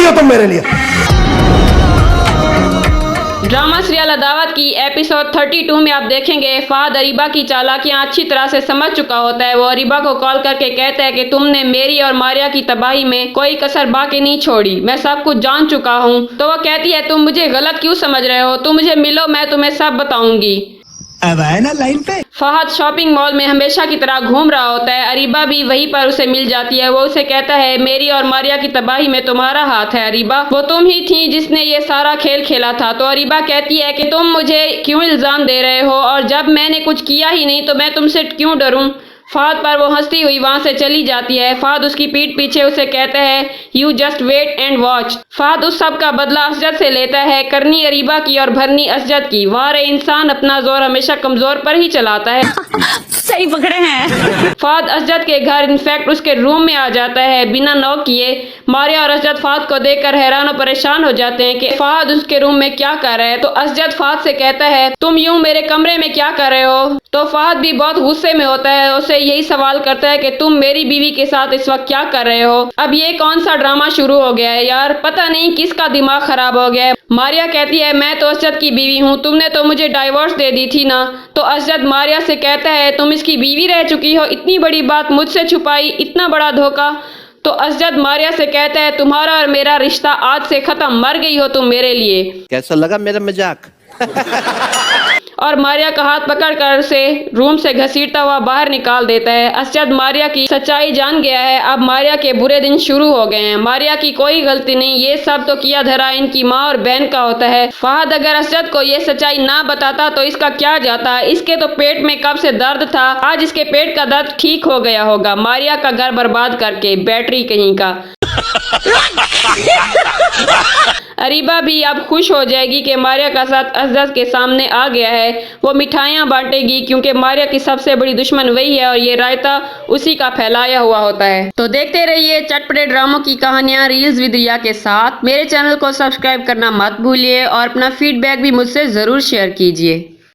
गई हो तुम मेरे लिए। ड्रामा सीरियल अदावत की एपिसोड 32 में आप देखेंगे फहद अरीबा की चालाकियां अच्छी तरह से समझ चुका होता है। वो अरीबा को कॉल करके कहता है कि तुमने मेरी और मारिया की तबाही में कोई कसर बाकी नहीं छोड़ी, मैं सब कुछ जान चुका हूँ। तो वो कहती है तुम मुझे गलत क्यों समझ रहे हो, तुम मुझे मिलो, मैं तुम्हें सब बताऊंगी। अब आए ना लाइन पे। फहद शॉपिंग मॉल में हमेशा की तरह घूम रहा होता है। अरीबा भी वहीं पर उसे मिल जाती है। वो उसे कहता है मेरी और मारिया की तबाही में तुम्हारा हाथ है अरीबा, वो तुम ही थी जिसने ये सारा खेल खेला था। तो अरीबा कहती है कि तुम मुझे क्यों इल्जाम दे रहे हो, और जब मैंने कुछ किया ही नहीं तो मैं तुमसे क्यों डरूं। फहद पर वो हंसती हुई वहां से चली जाती है। फहद उसकी पीठ पीछे उसे कहता है you just wait and watch. Fahad उस सब का बदला असजद से लेता है, करनी अरीबा की और भरनी असजद की। वहाँ इंसान अपना जोर हमेशा कमजोर पर ही चलाता है। सही पकड़े हैं। फहद असजद के घर इनफैक्ट उसके रूम में आ जाता है बिना नॉक किए। मारिया और असजद फहद को देखकर हैरान और परेशान हो जाते हैं कि फहद उसके रूम में क्या कर रहा है। तो असजद फहद से कहता है तुम यूं मेरे कमरे में क्या कर रहे हो। तो फहद भी बहुत गुस्से में होता है, उसे यही सवाल करता है कि तुम मेरी बीवी के साथ इस वक्त क्या कर रहे हो। अब ये कौन सा ड्रामा शुरू हो गया है यार, पता नहीं किसका दिमाग खराब हो गया है। मारिया कहती है मैं तो असजद की बीवी हूँ, तुमने तो मुझे डाइवोर्स दे दी थी ना। तो असजद मारिया से कहता है तुम इसकी बीवी रह चुकी हो, इतनी बड़ी बात मुझसे छुपाई, इतना बड़ा धोखा। तो असजद मारिया से कहता है तुम्हारा और मेरा रिश्ता आज से खत्म, मर गई हो तुम मेरे लिए। कैसा लगा मेरा मजाक? और मारिया का हाथ पकड़कर उसे रूम से घसीटता हुआ बाहर निकाल देता है। असजद मारिया की सच्चाई जान गया है। अब मारिया के बुरे दिन शुरू हो गए हैं। मारिया की कोई गलती नहीं, ये सब तो किया धरा इनकी माँ और बहन का होता है। फहद अगर असजद को ये सच्चाई ना बताता तो इसका क्या जाता। इसके तो पेट में कब से दर्द था, आज इसके पेट का दर्द ठीक हो गया होगा मारिया का घर बर्बाद करके, बैटरी कहीं का। अरीबा भी अब खुश हो जाएगी कि मारिया का साथ असजद के सामने आ गया है। वो मिठाइयाँ बांटेगी क्योंकि मारिया की सबसे बड़ी दुश्मन वही है और ये रायता उसी का फैलाया हुआ होता है। तो देखते रहिए चटपटे ड्रामों की कहानियाँ रील्स विद रिया के साथ। मेरे चैनल को सब्सक्राइब करना मत भूलिए और अपना फीडबैक भी मुझसे ज़रूर शेयर कीजिए।